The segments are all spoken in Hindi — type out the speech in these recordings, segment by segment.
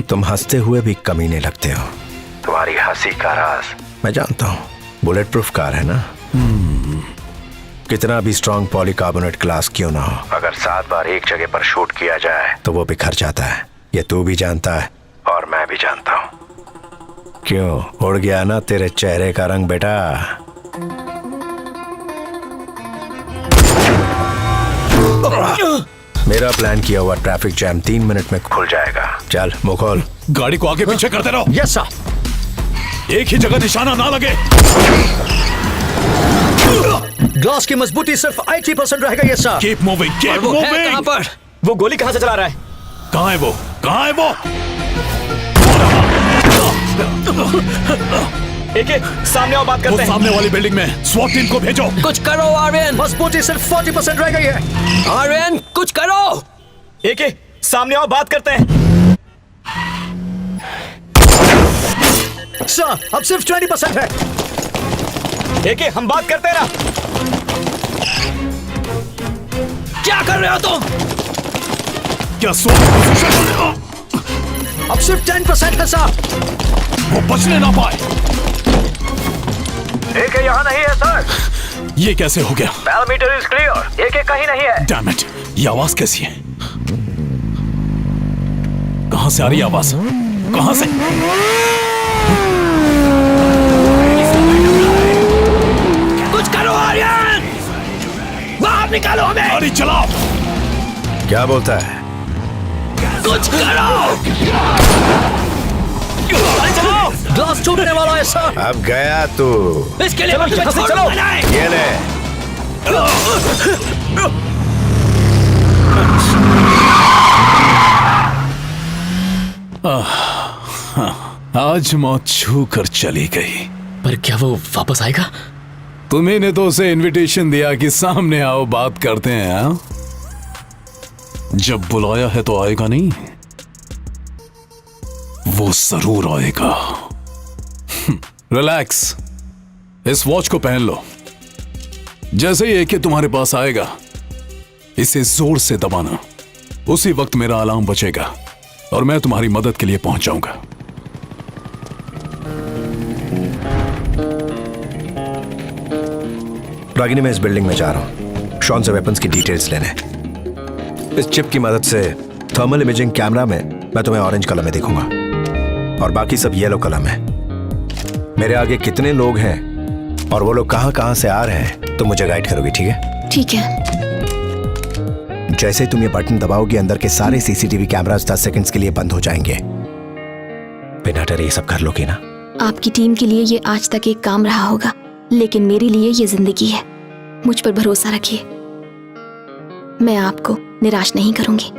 तुम हंसते हुए भी कमीने लगते हो। तुम्हारी हंसी का राज मैं जानता हूँ। बुलेट प्रूफ कार है ना? कितना भी स्ट्रॉन्ग पॉलीकार्बोनेट ग्लास क्यों ना हो, अगर 7 बार एक जगह पर शूट किया जाए तो वो बिखर जाता है। ये तू भी जानता है और मैं भी जानता हूँ। क्यों, उड़ गया ना तेरे चेहरे का रंग बेटा? मेरा प्लान किया हुआ ट्रैफिक जैम 3 मिनट में खुल जाएगा। चल मुंह खोल। गाड़ी को आगे पीछे करते रहो। Yes sir. एक ही जगह निशाना ना लगे। ग्लास की मजबूती सिर्फ 80% रहेगा। Yes sir. Keep moving, keep moving. कहां पर? वो गोली कहां से चला रहा है? कहां है वो? कहां है वो? एक सामने आओ, बात करते हैं। सामने वाली बिल्डिंग में स्वॉट टीम को भेजो। कुछ करो आर्यन। मजबूती सिर्फ 40% रह गई है। आर्यन कुछ करो। एक सामने आओ, बात करते हैं। सर अब सिर्फ 20% है। एक हम बात करते हैं ना। क्या कर रहे हो तुम? क्या स्वॉट पोजीशन? अब सिर्फ 10% है सर। वो बचने ना पाए। एक यहाँ नहीं है सर। ये कैसे हो गया? Parameter is clear. एक कहीं नहीं है। डैम इट, ये आवाज कैसी है? कहां से आ रही है आवाज? कहां से? कुछ करो आर्यन, बाहर निकालो हमें। गाड़ी चलाओ। क्या बोलता है? कुछ करो। चलो, ग्लास टूटने वाला है सर। अब गया तू। इसके लिए चलो। ये ले। आज मौत छू कर चली गई। पर क्या वो वापस आएगा? तुम्ही ने तो उसे इनविटेशन दिया कि सामने आओ, बात करते हैं। हाँ? जब बुलाया है तो आएगा नहीं? वो जरूर आएगा। रिलैक्स, इस वॉच को पहन लो। जैसे ही एके तुम्हारे पास आएगा, इसे जोर से दबाना। उसी वक्त मेरा अलार्म बजेगा और मैं तुम्हारी मदद के लिए पहुंच जाऊंगा। रागिनी, मैं इस बिल्डिंग में जा रहा हूँ शॉन से वेपन्स की डिटेल्स लेने। इस चिप की मदद से थर्मल इमेजिंग कैमरा में मैं तुम्हें ऑरेंज कलर में दिखूंगा और बाकी सब येलो कलर में। मेरे आगे कितने लोग हैं और वो लोग कहां कहां से आ रहे हैं, तो मुझे गाइड करोगी, ठीक है? ठीक है। जैसे ही तुम ये बटन दबाओगी, अंदर के सारे सीसीटीवी कैमरास 10 सेकंड्स के लिए बंद हो जाएंगे। बिना डरे ये सब कर लोगी ना? आपकी टीम के लिए ये आज तक एक काम रहा होगा, लेकिन मेरे लिए ये जिंदगी है। मुझ पर भरोसा रखिए, मैं आपको निराश नहीं करूंगी।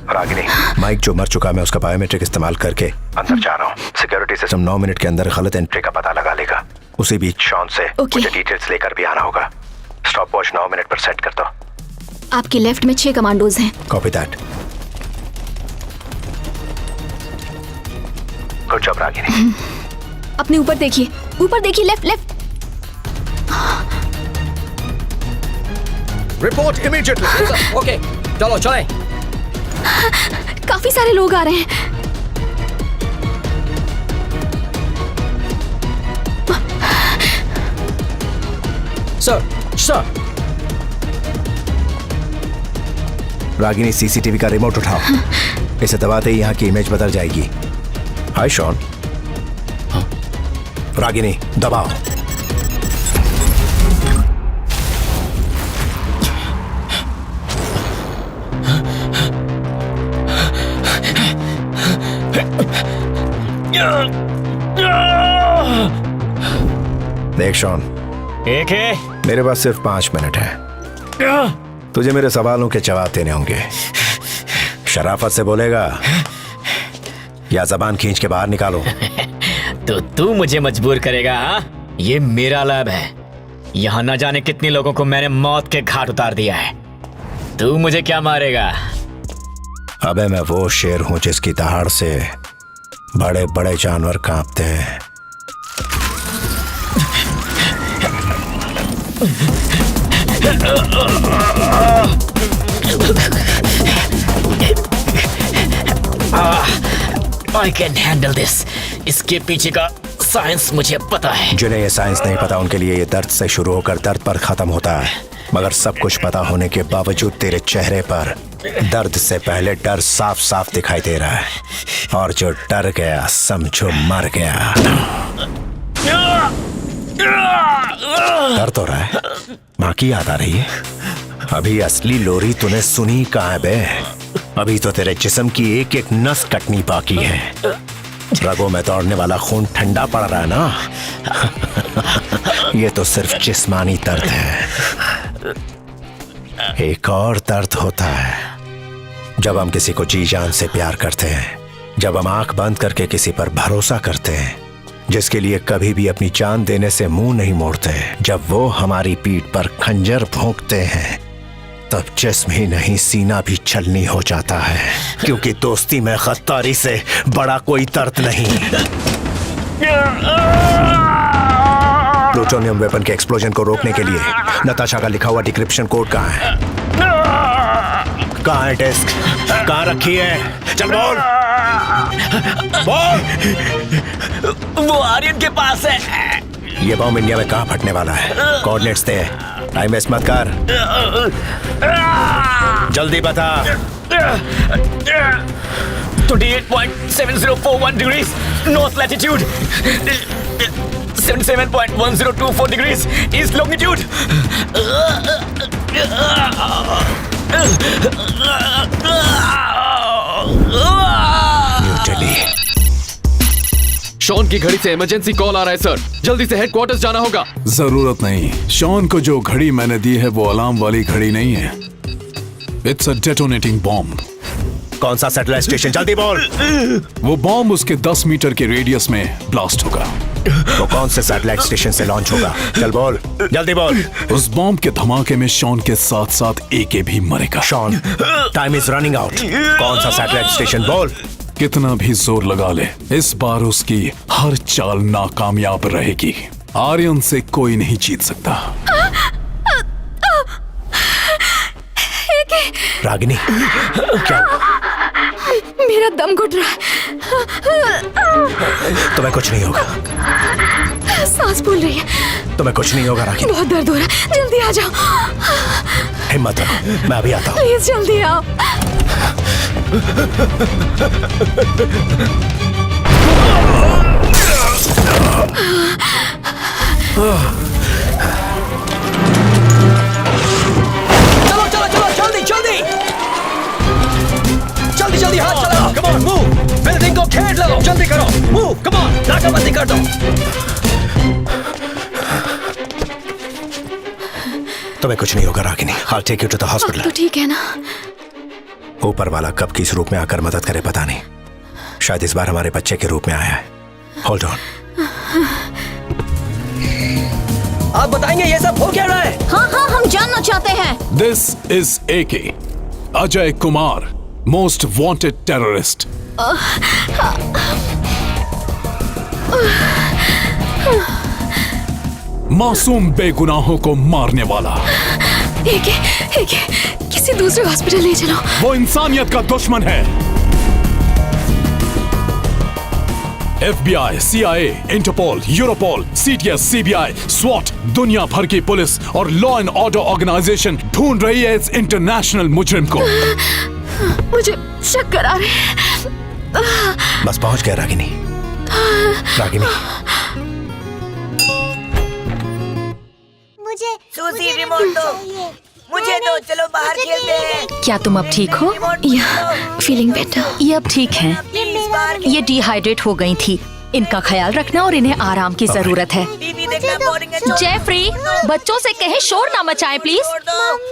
रागिनी, माइक जो मर चुका, मैं उसका बायोमेट्रिक इस्तेमाल करके अंदर जा रहा हूँ। सिक्योरिटी सिस्टम 9 मिनट के अंदर गलत एंट्री का पता लगा लेगा। उसी बीच शॉन से मुझे डिटेल्स लेकर भी आना होगा। स्टॉप वॉच 9 मिनट पर सेट कर दो। आपके लेफ्ट में 6 कमांडोज हैं। Copy that. Good job Ragini. अपने ऊपर देखिए, ऊपर देखिए, left left. Report immediately. Okay, चलो चले। काफी सारे लोग आ रहे हैं। Sir, sir. रागिनी, सीसीटीवी का रिमोट उठाओ। इसे दबाते ही यहाँ की इमेज बदल जाएगी। हाय शॉन। रागिनी, दबाओ। देख शॉन, एक है। मेरे पास सिर्फ 5 मिनट है। तुझे मेरे सवालों के जवाब देने होंगे। शराफत से बोलेगा या जबान खींच के बाहर निकालो? तो तू मुझे मजबूर करेगा? हाँ, ये मेरा लैब है। यहाँ न जाने कितने लोगों को मैंने मौत के घाट उतार दिया है। तू मुझे क्या मारेगा? अबे मैं वो शेर हूं जिसकी दहाड़ से बड़े बड़े जानवर कांपते हैं। I can handle this. इसके पीछे का साइंस मुझे पता है। जिन्हें ये साइंस नहीं पता उनके लिए ये दर्द से शुरू होकर दर्द पर खत्म होता है, मगर सब कुछ पता होने के बावजूद तेरे चेहरे पर दर्द से पहले डर साफ साफ दिखाई दे रहा है, और जो डर गया समझो मर गया। दर्द हो रहा है? माँ की याद आ रही है? अभी असली लोरी तूने सुनी कहाँ है बे? अभी तो तेरे जिस्म की एक एक नस कटनी बाकी है। रगों में दौड़ने वाला खून ठंडा पड़ रहा है ना? ये तो सिर्फ जिस्मानी दर्द है। एक और दर्द होता है जब हम किसी को जी जान से प्यार करते हैं, जब हम आंख बंद करके किसी पर भरोसा करते हैं, जिसके लिए कभी भी अपनी जान देने से मुंह नहीं मोड़ते, जब वो हमारी पीठ पर खंजर भोंकते हैं, तब जिस्म ही नहीं सीना भी छलनी हो जाता है, क्योंकि दोस्ती में गद्दारी से बड़ा कोई दर्द नहीं। प्लूटोनियम वेपन के एक्सप्लोजन को रोकने के लिए नताशा का लिखा हुआ डिक्रिप्शन कोड कहाँ है? कहाँ है डिस्क? कहाँ रखी है? चल बोल। बोल। वो आर्यन के पास है। ये बॉम्ब इंडिया में कहाँ फटने वाला है? कोऑर्डिनेट्स दे। टाइम वेस्ट मत कर, जल्दी बता। 28.7041 degrees north latitude, 77.1024 degrees east longitude. New Delhi. Shaun की घड़ी से इमरजेंसी कॉल आ रहा है सर, जल्दी से हेडक्वार्टर्स जाना होगा। जरूरत नहीं। शॉन को जो घड़ी मैंने दी है वो अलार्म वाली घड़ी नहीं है। It's a detonating bomb. कौन सा सैटेलाइट स्टेशन? जल्दी बोल। वो बॉम्ब उसके 10 मीटर के रेडियस में ब्लास्ट होगा। वो कौन से सैटेलाइट स्टेशन से लॉन्च होगा? चल बोल, जल्दी बोल। उस बॉम्ब के धमाके में शॉन के साथ साथ एके भी मरेगा। Shaun, time is running out. कौन सा सैटेलाइट स्टेशन? बोल। कितना भी जोर लगा ले, इस बार उसकी हर चाल नाकामयाब रहेगी। आर्यन से कोई नहीं जीत सकता। रागिनी, क्या मेरा दम घुट रहा है। तुम्हें कुछ नहीं होगा? सांस फूल रही है। तुम्हें कुछ नहीं होगा रागिनी? बहुत दर्द हो रहा है, जल्दी आ जाओ। हिम्मत रखो, मैं अभी आता हूँ। प्लीज जल्दी आओ। चलो चलो चलो, जल्दी जल्दी जल्दी जल्दी, हाथ चलाओ। Come on, move. बिल्डिंग को घेर लो, जल्दी करो। मूव, कम ऑन, नाकाबंदी कर दो। तुम्हें कुछ नहीं होगा Ragini. I'll take you to the hospital. तो ठीक है ना? ऊपर वाला कब किस रूप में आकर मदद करे पता नहीं। शायद इस बार हमारे बच्चे के रूप में आया है। Hold on. आप बताएंगे ये सब हो क्या रहा है? हाँ हाँ, हम जानना चाहते हैं। This is AK, Ajay Kumar, most wanted terrorist. मासूम बेगुनाहों को मारने वाला। एके, किसी दूसरे हॉस्पिटल ले चलो। वो इंसानियत का दुश्मन है। FBI, CIA, Interpol, Europol, CTS, CBI, SWAT, दुनिया भर की पुलिस और लॉ एंड ऑर्डर ऑर्गेनाइजेशन ढूंढ रही है इस इंटरनेशनल मुजरिम को। मुझे शक करा रहे हैं। बस पहुंच गए रागिनी। रागिनी, मुझे सूजी रिमोट दो, मुझे दो, चलो बाहर खेलते हैं। क्या तुम अब ठीक हो? या फीलिंग बेटर। ये अब ठीक हैं। प्लीज बाहर ये डिहाइड्रेट हो गई थी। इनका ख्याल रखना और इन्हें आराम की जरूरत है। टीवी देखना बोरिंग है। जेफरी, बच्चों से कहे शोर ना मचाएं प्लीज।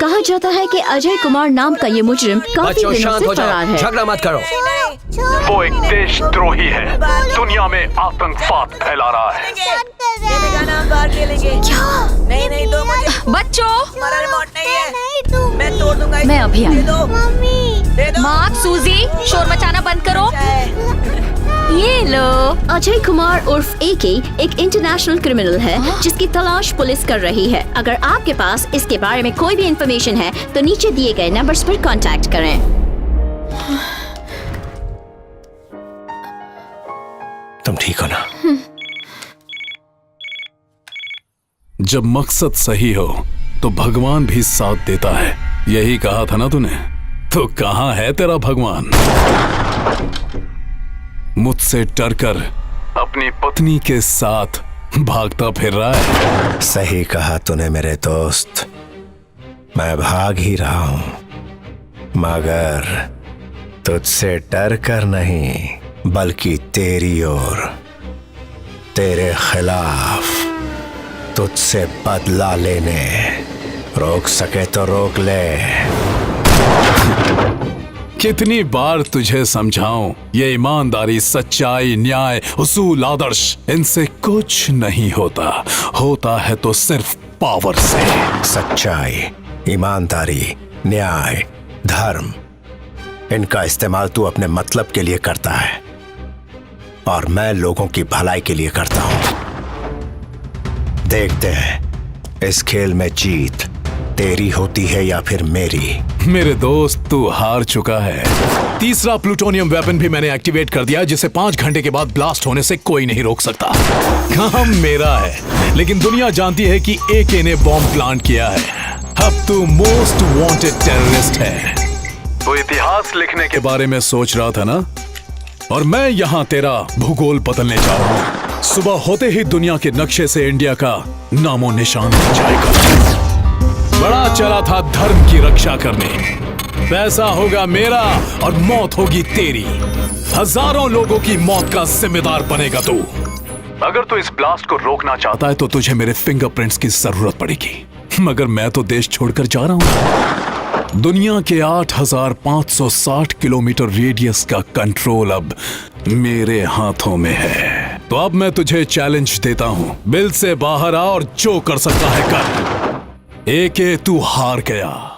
कहा जाता है कि अजय कुमार नाम का ये मुजरिम काफी बच्चों दिनों शांत से हो फरार जाओ, है। झगड़ा मत करो। वो एक देशद्रोही है, दुनिया में आतंकवाद फैला रहा है। मैंने कहा ना हम बाहर खेलेंगे। क्या? नहीं नहीं, दो मुझे। बच्चों, हमारा रिमोट नहीं है। मैं तोड़ दूंगा इसे। मैं अभी आई। दे दो। दे दो। मार्क, सूजी, शोर मचाना बंद करो। ये लो। अजय कुमार उर्फ एके एक इंटरनेशनल क्रिमिनल है जिसकी तलाश पुलिस कर रही है। अगर आपके पास इसके बारे में कोई भी इंफॉर्मेशन है तो नीचे दिए गए नंबर्स पर कांटेक्ट करें। जब मकसद सही हो तो भगवान भी साथ देता है, यही कहा था ना तूने? तो कहां है तेरा भगवान? मुझसे डरकर अपनी पत्नी के साथ भागता फिर रहा है। सही कहा तूने मेरे दोस्त, मैं भाग ही रहा हूं, मगर तुझसे डर कर नहीं, बल्कि तेरी ओर, तेरे खिलाफ, तुझसे बदला लेने। रोक सके तो रोक ले। कितनी बार तुझे समझाऊं, ये ईमानदारी, सच्चाई, न्याय, उसूल, आदर्श, इनसे कुछ नहीं होता। होता है तो सिर्फ पावर से। सच्चाई, ईमानदारी, न्याय, धर्म, इनका इस्तेमाल तू अपने मतलब के लिए करता है और मैं लोगों की भलाई के लिए करता हूं। देखते हैं इस खेल में जीत तेरी होती है या फिर मेरी। मेरे दोस्त, तू हार चुका है। तीसरा प्लूटोनियम वेपन भी मैंने एक्टिवेट कर दिया, जिसे 5 घंटे के बाद ब्लास्ट होने से कोई नहीं रोक सकता। काम मेरा है, लेकिन दुनिया जानती है कि एके ने बॉम्ब प्लांट किया है। अब तू मोस्ट वांटेड टेररिस्ट है। तो इतिहास लिखने के बारे में सोच रहा था ना? और मैं यहाँ तेरा भूगोल बदलने जा रहा हूँ। सुबह होते ही दुनिया के नक्शे से इंडिया का नामो निशान मिट जाएगा। बड़ा चला था धर्म की रक्षा करने, पैसा होगा मेरा और मौत होगी तेरी। हजारों लोगों की मौत का जिम्मेदार बनेगा तू। अगर तू इस ब्लास्ट को रोकना चाहता है तो तुझे मेरे फिंगरप्रिंट्स की जरूरत पड़ेगी, मगर मैं तो देश छोड़कर जा रहा हूं। दुनिया के 8,560 किलोमीटर रेडियस का कंट्रोल अब मेरे हाथों में है। तो अब मैं तुझे चैलेंज देता हूं, बिल से बाहर आ और जो कर सकता है कर। एके, तू हार गया।